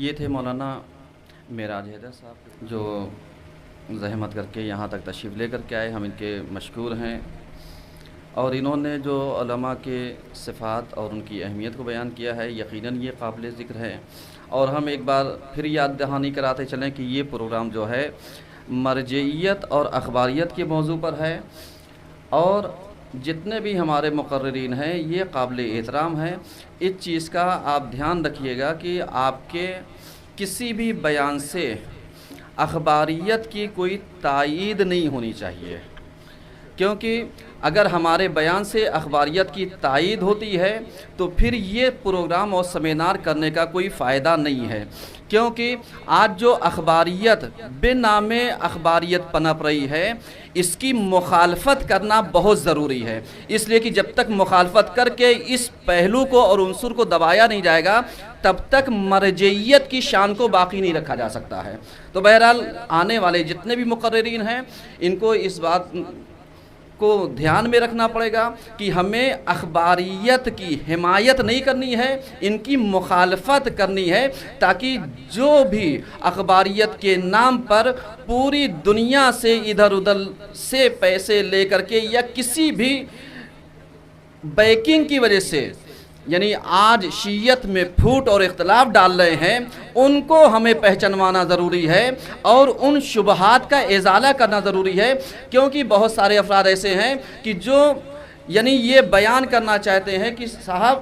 یہ تھے مولانا معراج حیدر صاحب جو زحمت کر کے یہاں تک تشریف لے کر کے آئے، ہم ان کے مشکور ہیں، اور انہوں نے جو علماء کے صفات اور ان کی اہمیت کو بیان کیا ہے، یقیناً یہ قابل ذکر ہے۔ اور ہم ایک بار پھر یاد دہانی کراتے چلیں کہ یہ پروگرام جو ہے مرجعیت اور اخباریت کے موضوع پر ہے، اور جتنے بھی ہمارے مقررین ہیں یہ قابل احترام ہیں۔ اس چیز کا آپ دھیان رکھیے گا کہ آپ کے کسی بھی بیان سے اخباریت کی کوئی تائید نہیں ہونی چاہیے، کیونکہ اگر ہمارے بیان سے اخباریت کی تائید ہوتی ہے تو پھر یہ پروگرام اور سیمینار کرنے کا کوئی فائدہ نہیں ہے، کیونکہ آج جو اخباریت بے نام اخباریت پنپ رہی ہے اس کی مخالفت کرنا بہت ضروری ہے، اس لیے کہ جب تک مخالفت کر کے اس پہلو کو اور عنصر کو دبایا نہیں جائے گا تب تک مرجعیت کی شان کو باقی نہیں رکھا جا سکتا ہے۔ تو بہرحال آنے والے جتنے بھی مقررین ہیں ان کو اس بات کو دھیان میں رکھنا پڑے گا کہ ہمیں اخباریت کی حمایت نہیں کرنی ہے، ان کی مخالفت کرنی ہے، تاکہ جو بھی اخباریت کے نام پر پوری دنیا سے ادھر ادھر سے پیسے لے کر کے یا کسی بھی بیکنگ کی وجہ سے یعنی آج شیعت میں پھوٹ اور اختلاف ڈال رہے ہیں، ان کو ہمیں پہچانوانا ضروری ہے اور ان شبہات کا ازالہ کرنا ضروری ہے، کیونکہ بہت سارے افراد ایسے ہیں کہ جو یعنی یہ بیان کرنا چاہتے ہیں کہ صاحب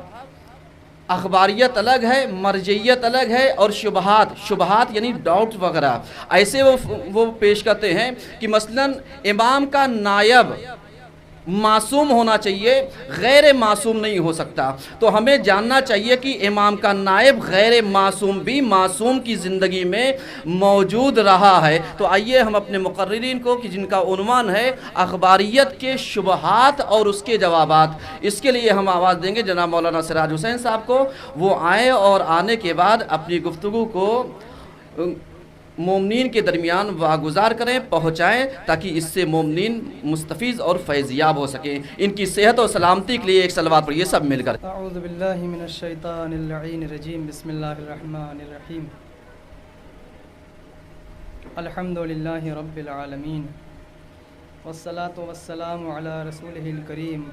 اخباریت الگ ہے، مرجعیت الگ ہے، اور شبہات یعنی ڈاؤٹ وغیرہ ایسے وہ پیش کرتے ہیں کہ مثلا امام کا نائب معصوم ہونا چاہیے، غیر معصوم نہیں ہو سکتا۔ تو ہمیں جاننا چاہیے کہ امام کا نائب غیر معصوم بھی معصوم کی زندگی میں موجود رہا ہے۔ تو آئیے ہم اپنے مقررین کو کہ جن کا عنوان ہے اخباریت کے شبہات اور اس کے جوابات، اس کے لیے ہم آواز دیں گے جناب مولانا سراج حسین صاحب کو، وہ آئیں اور آنے کے بعد اپنی گفتگو کو مومنین کے درمیان واگزار کریں، پہنچائیں، تاکہ اس سے مومنین مستفیض اور فیضیاب ہو سکیں۔ ان کی صحت اور سلامتی کے لیے ایک صلوات پڑھیے سب مل کر۔ اعوذ باللہ من الشیطان اللعین الرجیم، بسم اللہ الرحمن الرحیم، الحمد للہ رب العالمین، والصلاة والسلام علی رسولہ الکریم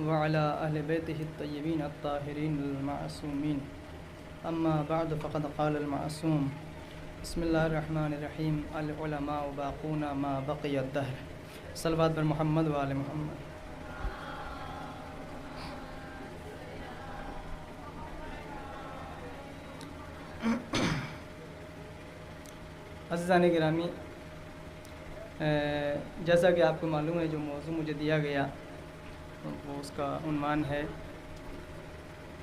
وعلی اہل بیتہ الطیبین الطاہرین المعصومین، اما بعد فقد قال المعصوم، بسم اللہ الرحمن الرحیم، العلماء باقون ما بقی الدہر، صلوات بر محمد و آل محمد۔ عزیزان گرامی، جیسا کہ آپ کو معلوم ہے جو موضوع مجھے دیا گیا وہ اس کا عنوان ہے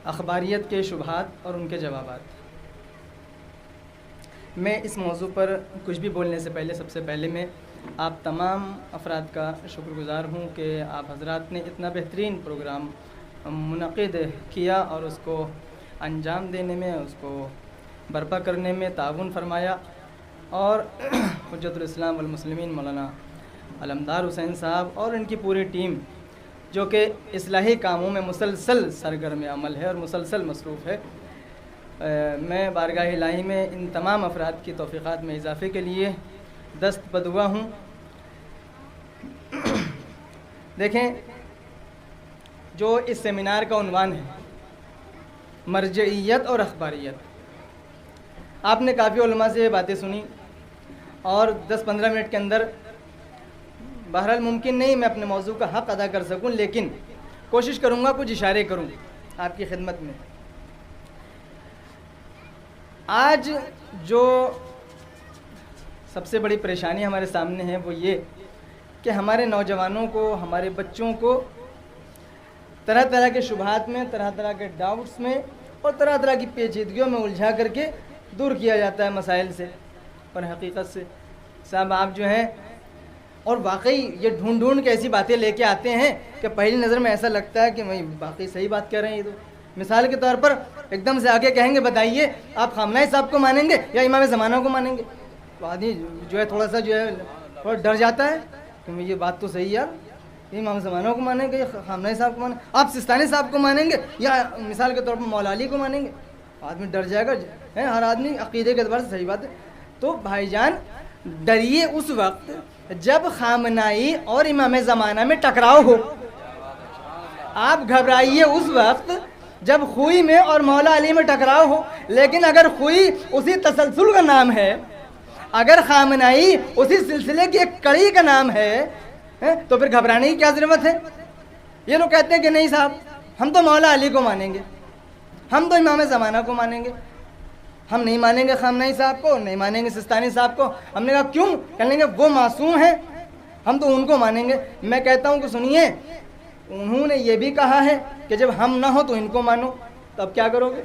اخباریت کے شبہات اور ان کے جوابات۔ میں اس موضوع پر کچھ بھی بولنے سے پہلے سب سے پہلے میں آپ تمام افراد کا شکر گزار ہوں کہ آپ حضرات نے اتنا بہترین پروگرام منعقد کیا اور اس کو انجام دینے میں، اس کو برپا کرنے میں تعاون فرمایا، اور حجت الاسلام والمسلمین مولانا علمدار حسین صاحب اور ان کی پوری ٹیم جو کہ اصلاحی کاموں میں مسلسل سرگرم عمل ہے اور مسلسل مصروف ہے، میں بارگاہ الہی میں ان تمام افراد کی توفیقات میں اضافے کے لیے دست بدعا ہوں۔ دیکھیں، جو اس سیمینار کا عنوان ہے مرجعیت اور اخباریت، آپ نے کافی علماء سے یہ باتیں سنی اور 10-15 منٹ کے اندر بہرحال ممکن نہیں میں اپنے موضوع کا حق ادا کر سکوں، لیکن کوشش کروں گا کچھ اشارے کروں آپ کی خدمت میں۔ آج جو سب سے بڑی پریشانی ہمارے سامنے ہے وہ یہ کہ ہمارے نوجوانوں کو، ہمارے بچوں کو طرح طرح کے شبہات میں، طرح طرح کے ڈاؤٹس میں اور طرح طرح کی پیچیدگیوں میں الجھا کر کے دور کیا جاتا ہے مسائل سے اور حقیقت سے۔ صاحب آپ جو ہیں، اور واقعی یہ ڈھونڈ ڈھونڈ کے ایسی باتیں لے کے آتے ہیں کہ پہلی نظر میں ایسا لگتا ہے کہ بھائی باقی صحیح بات کہہ رہے ہیں یہ تو۔ مثال کے طور پر ایک دم سے آگے کہیں گے بتائیے آپ خامنہ صاحب کو مانیں گے یا امام زمانہ کو مانیں گے، تو آدمی جو ہے تھوڑا سا جو ہے تھوڑا ڈر جاتا ہے کہ یہ بات تو صحیح ہے یار، امام زمانہ کو مانیں گے یا خامنہ صاحب کو مانیں گے، آپ سستانی صاحب کو مانیں گے یا مثال کے طور پر مولا علی کو مانیں گے۔ آدمی ڈر جائے گا، ہر آدمی عقیدے کے اعتبار سے صحیح بات ہے. تو بھائی جان ڈریے اس وقت جب خامنائی اور امام زمانہ میں ٹکراؤ ہو. آپ گھبرائیے اس وقت جب خوئی میں اور مولا علی میں ٹکراؤ ہو. لیکن اگر خوئی اسی تسلسل کا نام ہے، اگر خامنائی اسی سلسلے کی ایک کڑی کا نام ہے، تو پھر گھبرانے کی کیا ضرورت ہے؟ یہ لوگ کہتے ہیں کہ نہیں صاحب ہم تو مولا علی کو مانیں گے، ہم تو امام زمانہ کو مانیں گے، ہم نہیں مانیں گے خامنائی صاحب کو، نہیں مانیں گے سستانی صاحب کو. ہم نے کہا کیوں؟ کہنے لگے وہ معصوم ہیں، ہم تو ان کو مانیں گے. میں کہتا ہوں کہ سنیے، انہوں نے یہ بھی کہا ہے کہ جب ہم نہ ہو تو ان کو مانو، تب کیا کرو گے؟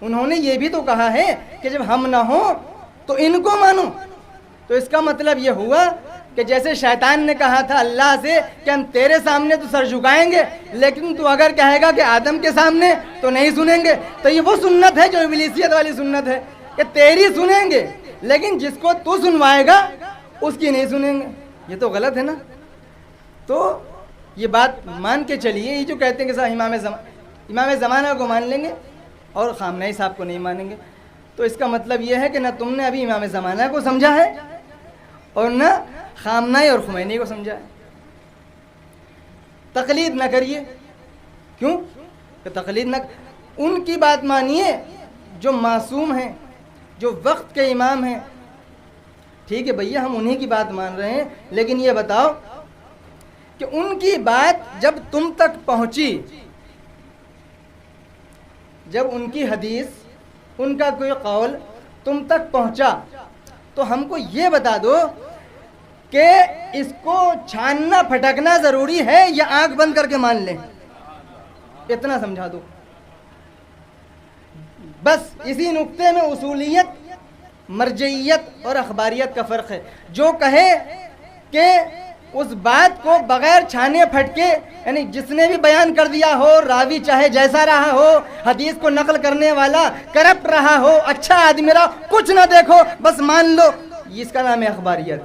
انہوں نے یہ بھی تو کہا ہے کہ جب ہم نہ ہو تو ان کو مانو. تو اس کا مطلب یہ ہوا کہ جیسے شیطان نے کہا تھا اللہ سے کہ ہم تیرے سامنے تو سر جھکائیں گے، لیکن تو اگر کہے گا کہ آدم کے سامنے تو نہیں سنیں گے. تو یہ وہ سنت ہے جو ابلیسیت والی سنت ہے کہ تیری سنیں گے لیکن جس کو تو سنوائے گا اس کی نہیں سنیں گے. یہ تو غلط ہے نا. تو یہ بات مان کے چلیے. یہ جو کہتے ہیں کہ صاحب امام زمانہ کو مان لیں گے اور خامنائی صاحب کو نہیں مانیں گے، تو اس کا مطلب یہ ہے کہ نہ تم نے ابھی امام زمانہ کو سمجھا ہے اور نہ خامنائی اور خمینی کو سمجھا ہے. تقلید نہ کریے. کیوں کہ تقلید نہ، ان کی بات مانیے جو معصوم ہیں، جو وقت کے امام ہیں. ٹھیک ہے بھیا ہم انہی کی بات مان رہے ہیں، لیکن یہ بتاؤ کہ ان کی بات جب تم تک پہنچی، جب ان کی حدیث، ان کا کوئی قول تم تک پہنچا، تو ہم کو یہ بتا دو کہ اس کو چھاننا پھٹکنا ضروری ہے یا آنکھ بند کر کے مان لیں. اتنا سمجھا دو بس. اسی نقطے میں اصولیت، مرجعیت اور اخباریت کا فرق ہے. جو کہے کہ اس بات کو بغیر چھانے پھٹکے، یعنی جس نے بھی بیان کر دیا ہو، راوی چاہے جیسا رہا ہو، حدیث کو نقل کرنے والا کرپٹ رہا ہو، اچھا آدمی رہا، کچھ نہ دیکھو بس مان لو، اس کا نام ہے اخباریت.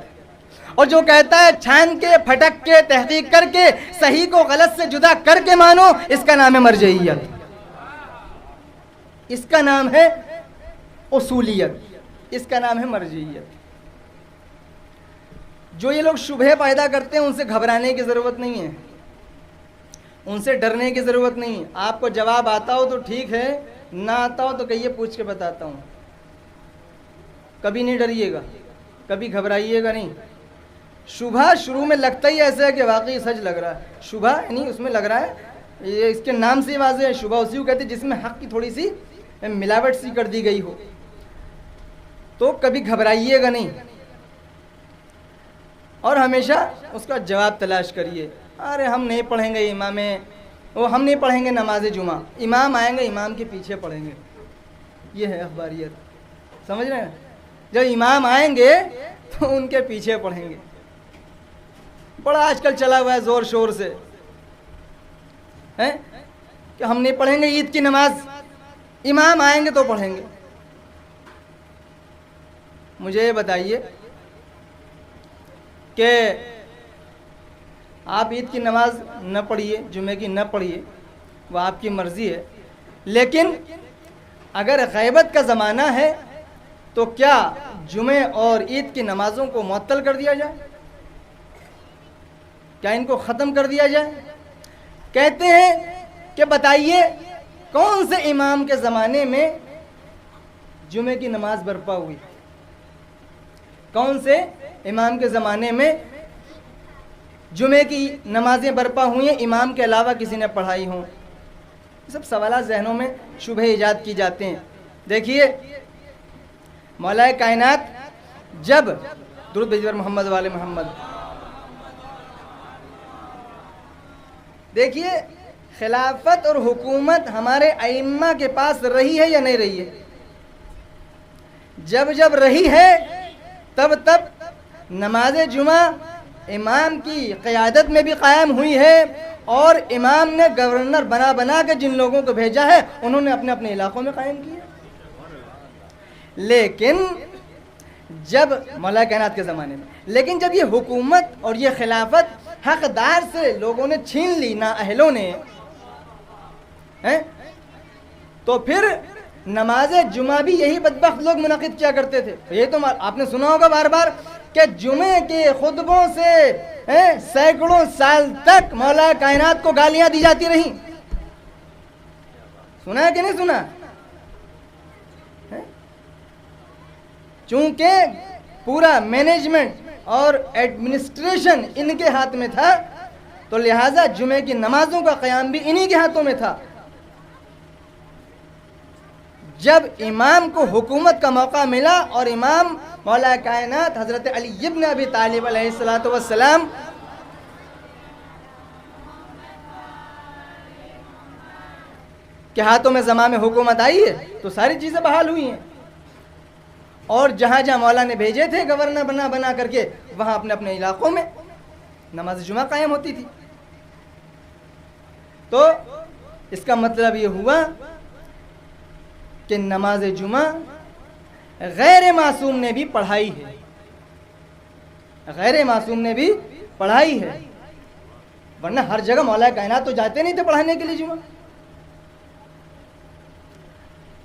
اور جو کہتا ہے چھان کے پھٹک کے تحقیق کر کے صحیح کو غلط سے جدا کر کے مانو، اس کا نام ہے مرجعیت، اس کا نام ہے اصولیت، اس کا نام ہے مرجعیت. جو یہ لوگ شبہ پیدا کرتے ہیں ان سے گھبرانے کی ضرورت نہیں ہے، ان سے ڈرنے کی ضرورت نہیں. آپ کو جواب آتا ہو تو ٹھیک ہے، نہ آتا ہو تو کہیے پوچھ کے بتاتا ہوں. کبھی نہیں ڈریے گا، کبھی گھبرائیے گا نہیں. شبہ شروع میں لگتا ہی ایسا ہے کہ واقعی سچ لگ رہا ہے. شبہ یعنی اس میں لگ رہا ہے، یہ اس کے نام سے واضح ہے. شبہ اسی کو کہتے ہیں جس میں حق کی تھوڑی سی ملاوٹ سی کر دی گئی ہو. تو کبھی گھبرائیے گا نہیں اور ہمیشہ اس کا جواب تلاش کریے. ارے ہم نہیں پڑھیں گے ہم نہیں پڑھیں گے نماز جمعہ، امام آئیں گے امام کے پیچھے پڑھیں گے. یہ ہے اخباریت. سمجھ رہے ہیں؟ جب امام آئیں گے تو ان کے پیچھے پڑھیں گے. بڑا آج کل چلا ہوا ہے زور شور سے کہ ہم نہیں پڑھیں گے عید کی نماز، امام آئیں گے تو پڑھیں گے. مجھے یہ بتائیے کہ آپ عید کی نماز نہ پڑھیے، جمعے کی نہ پڑھیے، وہ آپ کی مرضی ہے، لیکن اگر غیبت کا زمانہ ہے تو کیا جمعے اور عید کی نمازوں کو معطل کر دیا جائے؟ کیا ان کو ختم کر دیا جائے؟ کہتے ہیں کہ بتائیے کون سے امام کے زمانے میں جمعے کی نماز برپا ہوئی؟ کون سے امام کے زمانے میں جمعے کی نمازیں برپا ہوئی ہیں امام کے علاوہ کسی نے پڑھائی ہوں؟ یہ سب سوالات ذہنوں میں شبہ ایجاد کی جاتے ہیں. دیکھیے مولا کائنات جب درود بھیجیے پر محمد والے محمد. دیکھیے خلافت اور حکومت ہمارے ائمہ کے پاس رہی ہے یا نہیں رہی ہے؟ جب جب رہی ہے تب تب نماز جمعہ امام کی قیادت میں بھی قائم ہوئی ہے، اور امام نے گورنر بنا بنا کے جن لوگوں کو بھیجا ہے انہوں نے اپنے اپنے علاقوں میں قائم کیا. لیکن جب مولا کائنات کے زمانے میں، لیکن جب یہ حکومت اور یہ خلافت حقدار سے لوگوں نے چھین لی، نااہلوں نے، تو پھر نماز جمعہ بھی یہی بدبخت لوگ منعقد کیا کرتے تھے. یہ تو آپ نے سنا ہوگا بار بار کہ جمعے کے خطبوں سے سینکڑوں سال تک مولا کائنات کو گالیاں دی جاتی رہیں. سنا ہے کہ نہیں سنا؟ چونکہ پورا مینجمنٹ اور ایڈمنسٹریشن ان کے ہاتھ میں تھا تو لہٰذا جمعے کی نمازوں کا قیام بھی انہی کے ہاتھوں میں تھا. جب امام کو حکومت کا موقع ملا اور امام مولا کائنات حضرت علی ابن ابی طالب علیہ السلام کے ہاتھوں میں زمام حکومت آئی ہے تو ساری چیزیں بحال ہوئی ہیں. اور جہاں جہاں مولا نے بھیجے تھے گورنر بنا کر کے وہاں اپنے اپنے علاقوں میں نماز جمعہ قائم ہوتی تھی. تو اس کا مطلب یہ ہوا کہ نماز جمعہ غیر معصوم نے بھی پڑھائی ہے. غیر معصوم نے بھی پڑھائی ہے، ورنہ ہر جگہ مولا کائنات تو جاتے نہیں تھے پڑھانے کے لیے جمعہ.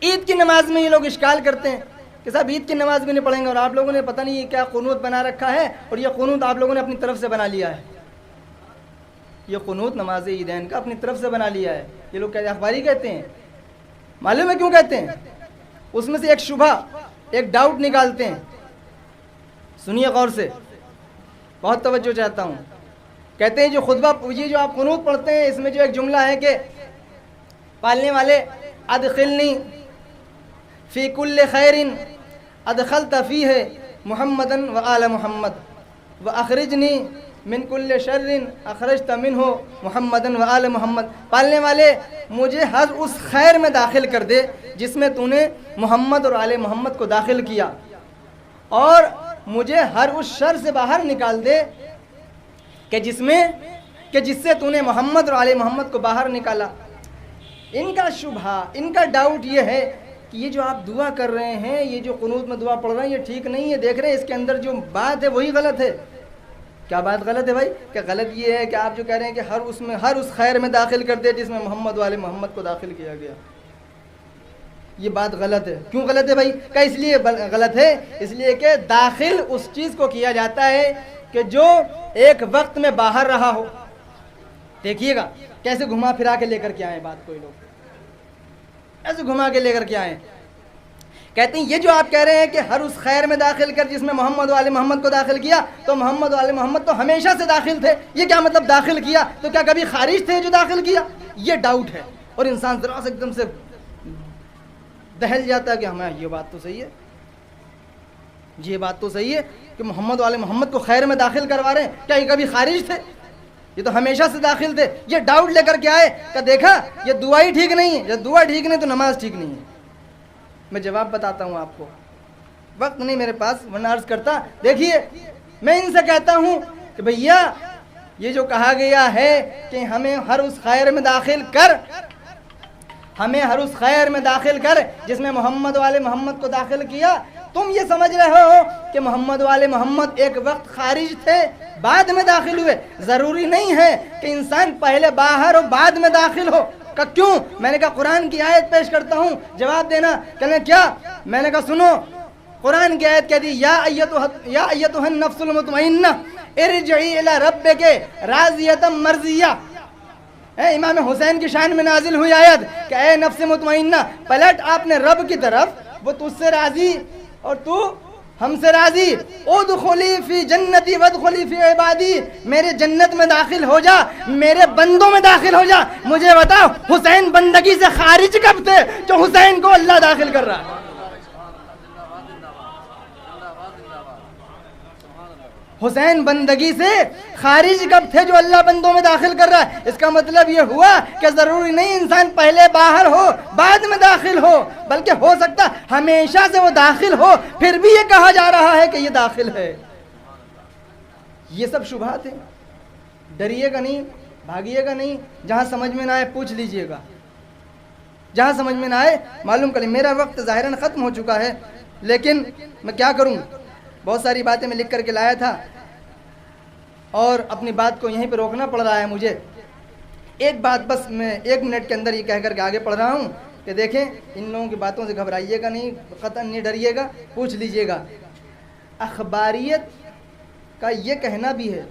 عید کی نماز میں یہ لوگ اشکال کرتے ہیں کہ صاحب عید کی نماز بھی نہیں پڑھیں گے، اور آپ لوگوں نے پتہ نہیں یہ کیا قنوت بنا رکھا ہے، اور یہ قنوت آپ لوگوں نے اپنی طرف سے بنا لیا ہے. یہ قنوت نماز عیدین کا اپنی طرف سے بنا لیا ہے. یہ لوگ کہتے ہیں، اخباری کہتے ہیں. معلوم ہے کیوں کہتے ہیں؟ اس میں سے ایک شبہ، ایک ڈاؤٹ نکالتے ہیں. سنیے غور سے، بہت توجہ چاہتا ہوں. کہتے ہیں جو خطبہ، یہ جو آپ قنوت پڑھتے ہیں، اس میں جو ایک جملہ ہے کہ پالنے والے ادخلنی فی کل خیر ادخلت فیہ محمدا و آل محمد و اخرجنی من کل شر اخرجت منہ محمدا و آل محمد. پالنے والے مجھے ہر اس خیر میں داخل کر دے جس میں تو نے محمد اور آل محمد کو داخل کیا، اور مجھے ہر اس شر سے باہر نکال دے کہ جس سے تو نے محمد اور آل محمد کو باہر نکالا. ان کا شبہ، ان کا ڈاؤٹ یہ ہے کہ یہ جو آپ دعا کر رہے ہیں، یہ جو قنوت میں دعا پڑھ رہے ہیں، یہ ٹھیک نہیں ہے. دیکھ رہے ہیں اس کے اندر جو بات ہے وہی غلط ہے. کیا بات غلط ہے بھائی؟ کہ غلط یہ ہے کہ آپ جو کہہ رہے ہیں کہ ہر اس خیر میں داخل کر دے جس میں محمد والے محمد کو داخل کیا گیا. یہ بات غلط ہے. کیوں غلط ہے بھائی؟ کہ اس لیے غلط ہے، اس لیے کہ داخل اس چیز کو کیا جاتا ہے کہ جو ایک وقت میں باہر رہا ہو. دیکھیے گا کیسے گھما پھرا کے لے کر کے آئے بات. کوئی لوگ ایسے گھما کے لے کر کے آئے. کہتے ہیں یہ جو آپ کہہ رہے ہیں کہ ہر اس خیر میں داخل کر جس میں محمد والے محمد کو داخل کیا، تو محمد والے محمد تو ہمیشہ سے داخل تھے. یہ کیا مطلب داخل کیا؟ تو کیا کبھی خارج تھے جو داخل کیا؟ یہ ڈاؤٹ ہے. اور انسان ذرا سے ایک دم سے دہل جاتا ہے کہ ہمیں یہ بات تو صحیح ہے، یہ بات تو صحیح ہے کہ محمد والے محمد کو خیر میں داخل کروا رہے ہیں. کیا یہ کبھی خارج تھے؟ یہ تو ہمیشہ سے داخل تھے. یہ ڈاؤٹ لے کر کے آئے کہ دیکھا یہ دعا ہی ٹھیک نہیں ہے. جب دعا ٹھیک نہیں تو نماز ٹھیک نہیں ہے. میں جواب بتاتا ہوں آپ کو، وقت نہیں میرے پاس ورنہ عرض کرتا. دیکھیے میں ان سے کہتا ہوں کہ بھیا یہ جو کہا گیا ہے کہ ہمیں ہر اس خیر میں داخل کر، ہمیں ہر اس خیر میں داخل کر جس میں محمد والے محمد کو داخل کیا، تم یہ سمجھ رہے ہو کہ محمد والے محمد ایک وقت خارج تھے بعد میں داخل ہوئے. ضروری نہیں ہے کہ انسان پہلے باہر ہو بعد میں داخل ہو. کہ کیوں؟ میں نے کہا قرآن کی آیت پیش کرتا ہوں، جواب دینا. کہنے کیا؟ میں نے کہا سنو، قرآن کی آیت کہہ دی یا ایتھا النفس المطمئنہ ارجعی الی ربک راضیۃ مرضیہ. امام حسین کی شان میں نازل ہوئی آیت کہ اے نفس مطمئنہ پلٹ اپنے رب کی طرف، وہ تجھ سے راضی اور تو ہم سے راضی. ادخلی فی جنتی وادخلی فی عبادی، میرے جنت میں داخل ہو جا، میرے بندوں میں داخل ہو جا. مجھے بتاؤ حسین بندگی سے خارج کب تھے جو حسین کو اللہ داخل کر رہا ہے؟ حسین بندگی سے خارج کب تھے جو اللہ بندوں میں داخل کر رہا ہے؟ اس کا مطلب یہ ہوا کہ ضروری نہیں انسان پہلے باہر ہو بعد میں داخل ہو، بلکہ ہو سکتا ہمیشہ سے وہ داخل ہو پھر بھی یہ کہا جا رہا ہے کہ یہ داخل ہے. یہ سب شبہات ہیں. ڈریے گا نہیں، بھاگیے گا نہیں. جہاں سمجھ میں نہ آئے پوچھ لیجئے گا، جہاں سمجھ میں نہ آئے معلوم کریں. میرا وقت ظاہراً ختم ہو چکا ہے، لیکن میں کیا کروں، بہت ساری باتیں میں لکھ کر کے لایا تھا اور اپنی بات کو یہیں پہ روکنا پڑ رہا ہے مجھے. ایک بات بس میں 1 منٹ کے اندر یہ کہہ کر کے آگے پڑھ رہا ہوں کہ دیکھیں ان لوگوں کی باتوں سے گھبرائیے گا نہیں، قطعاً نہیں ڈریے گا، پوچھ لیجئے گا۔ اخباریت کا یہ کہنا بھی ہے،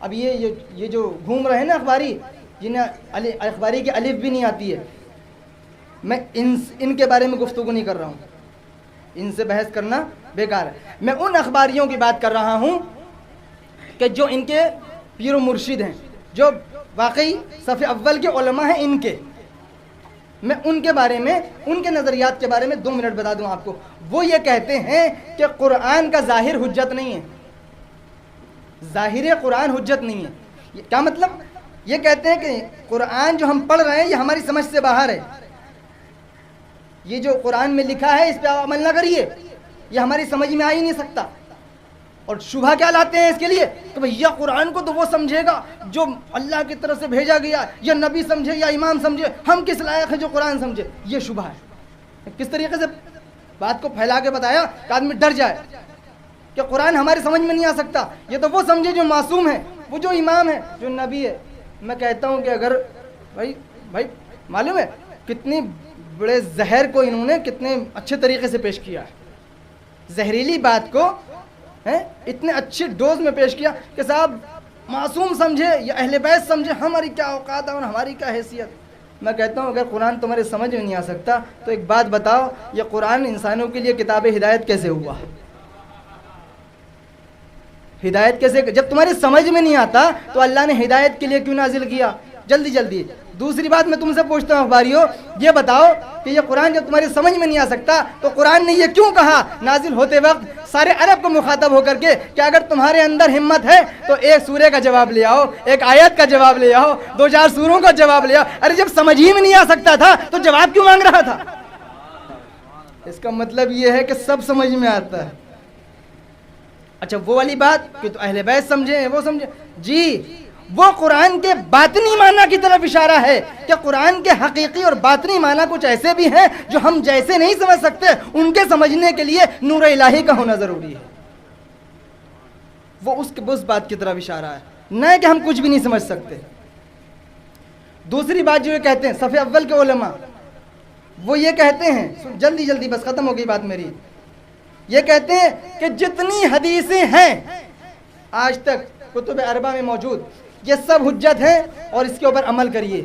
اب یہ جو گھوم رہے ہیں نا اخباری، جنہیں اخباری کی الف بھی نہیں آتی ہے، میں ان کے بارے میں گفتگو نہیں کر رہا ہوں، ان سے بحث کرنا بیکار ہے۔ میں ان اخباریوں کی بات کر رہا ہوں کہ جو ان کے پیر و مرشد ہیں، جو واقعی صف اول کے علماء ہیں ان کے، میں ان کے بارے میں، ان کے نظریات کے بارے میں 2 منٹ بتا دوں آپ کو۔ وہ یہ کہتے ہیں کہ قرآن کا ظاہر حجت نہیں ہے، ظاہر قرآن حجت نہیں ہے۔ کیا مطلب؟ یہ کہتے ہیں کہ قرآن جو ہم پڑھ رہے ہیں یہ ہماری سمجھ سے باہر ہے، یہ جو قرآن میں لکھا ہے اس پہ عمل نہ کریے، یہ ہماری سمجھ میں آ ہی نہیں سکتا۔ اور شبہ کیا لاتے ہیں اس کے لیے کہ بھیا قرآن کو تو وہ سمجھے گا جو اللہ کی طرف سے بھیجا گیا، یا نبی سمجھے یا امام سمجھے، ہم کس لائق ہیں جو قرآن سمجھے؟ یہ شبہ ہے۔ کس طریقے سے بات کو پھیلا کے بتایا کہ آدمی ڈر جائے کہ قرآن ہماری سمجھ میں نہیں آ سکتا، یہ تو وہ سمجھے جو معصوم ہے، وہ جو امام ہے، جو نبی ہے۔ میں کہتا ہوں کہ اگر بھائی معلوم ہے کتنی بڑے زہر کو انہوں نے کتنے اچھے طریقے سے پیش کیا ہے، زہریلی بات کو اتنے اچھے ڈوز میں پیش کیا کہ صاحب معصوم سمجھے یا اہل بیت سمجھے، ہماری کیا اوقات ہے اور ہماری کیا حیثیت۔ میں کہتا ہوں اگر قرآن تمہارے سمجھ میں نہیں آ سکتا تو ایک بات بتاؤ، یہ قرآن انسانوں کے لیے کتاب ہدایت کیسے ہوا؟ ہدایت کیسے؟ جب تمہاری سمجھ میں نہیں آتا تو اللہ نے ہدایت کے لیے کیوں نازل کیا؟ جلدی۔ دوسری بات میں تم سے پوچھتا ہوں اخباریوں، یہ بتاؤ کہ یہ قرآن جب تمہاری سمجھ میں نہیں آ سکتا تو قرآن نے یہ کیوں کہا نازل ہوتے وقت سارے عرب کو مخاطب ہو کر کے کہ اگر تمہارے اندر ہمت ہے تو ایک سورے کا جواب لے آؤ، ایک آیت کا جواب لے آؤ، 2-4 سوروں کا جواب لے آؤ۔ ارے جب سمجھ ہی میں نہیں آ سکتا تھا تو جواب کیوں مانگ رہا تھا؟ اس کا مطلب یہ ہے کہ سب سمجھ میں آتا ہے۔ اچھا وہ والی بات کہ تو اہل بیت سمجھیں وہ سمجھیں، جی وہ قرآن کے باطنی معنی کی طرف اشارہ ہے کہ قرآن کے حقیقی اور باطنی معنی کچھ ایسے بھی ہیں جو ہم جیسے نہیں سمجھ سکتے، ان کے سمجھنے کے لیے نور الہی کا ہونا ضروری ہے۔ وہ اس بات کی طرف اشارہ ہے، نہ کہ ہم کچھ بھی نہیں سمجھ سکتے۔ دوسری بات جو یہ کہتے ہیں صف اول کے علماء، وہ یہ کہتے ہیں، جلدی بس ختم ہو گئی بات میری، یہ کہتے ہیں کہ جتنی حدیثیں ہیں آج تک کتب اربعہ میں موجود، یہ سب حجت ہیں اور اس کے اوپر عمل کریے۔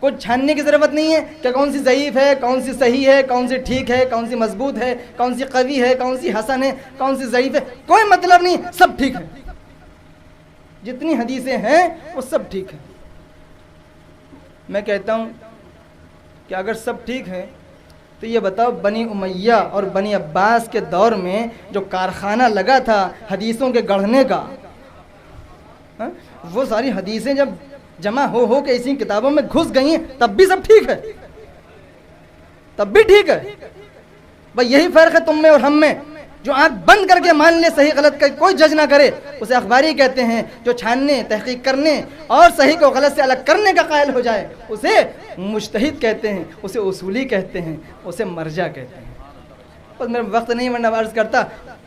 کچھ چھاننے کی ضرورت نہیں ہے کہ کون سی ضعیف ہے، کون سی صحیح ہے، کون سی ٹھیک ہے، کون سی مضبوط ہے، کون سی قوی ہے، کون سی حسن ہے، کون سی ضعیف ہے، کوئی مطلب نہیں، سب ٹھیک ہے۔ جتنی حدیثیں ہیں وہ سب ٹھیک ہیں۔ میں کہتا ہوں کہ اگر سب ٹھیک ہیں تو یہ بتاؤ بنی امیہ اور بنی عباس کے دور میں جو کارخانہ لگا تھا حدیثوں کے گڑھنے کا، وہ ساری حدیثیں جب جمع ہو کے اسی کتابوں میں گھس گئی ہیں تب بھی سب ٹھیک ہے، تب بھی ٹھیک ہے۔ بھئی یہی فرق ہے تم میں اور ہم میں، جو آنکھ بند کر کے مان لے صحیح غلط کا کوئی جج نہ کرے اسے اخباری کہتے ہیں، جو چھاننے تحقیق کرنے اور صحیح کو غلط سے الگ کرنے کا قائل ہو جائے اسے مجتہد کہتے ہیں، اسے اصولی کہتے ہیں، اسے مرجع کہتے ہیں۔ بس میرا وقت نہیں ورنہ عرض کرتا،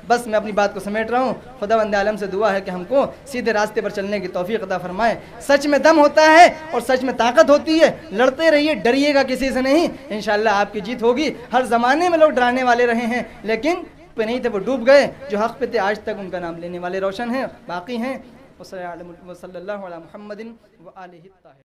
بس میں اپنی بات کو سمیٹ رہا ہوں۔ خداوند عالم سے دعا ہے کہ ہم کو سیدھے راستے پر چلنے کی توفیق عطا فرمائے۔ سچ میں دم ہوتا ہے اور سچ میں طاقت ہوتی ہے، لڑتے رہیے، ڈریے گا کسی سے نہیں، انشاءاللہ آپ کی جیت ہوگی۔ ہر زمانے میں لوگ ڈرانے والے رہے ہیں لیکن پہ نہیں تھے، وہ ڈوب گئے، جو حق پہ تھے آج تک ان کا نام لینے والے روشن ہیں، باقی ہیں۔ وصلی اللہ علی محمد وآلہ الطاہرین۔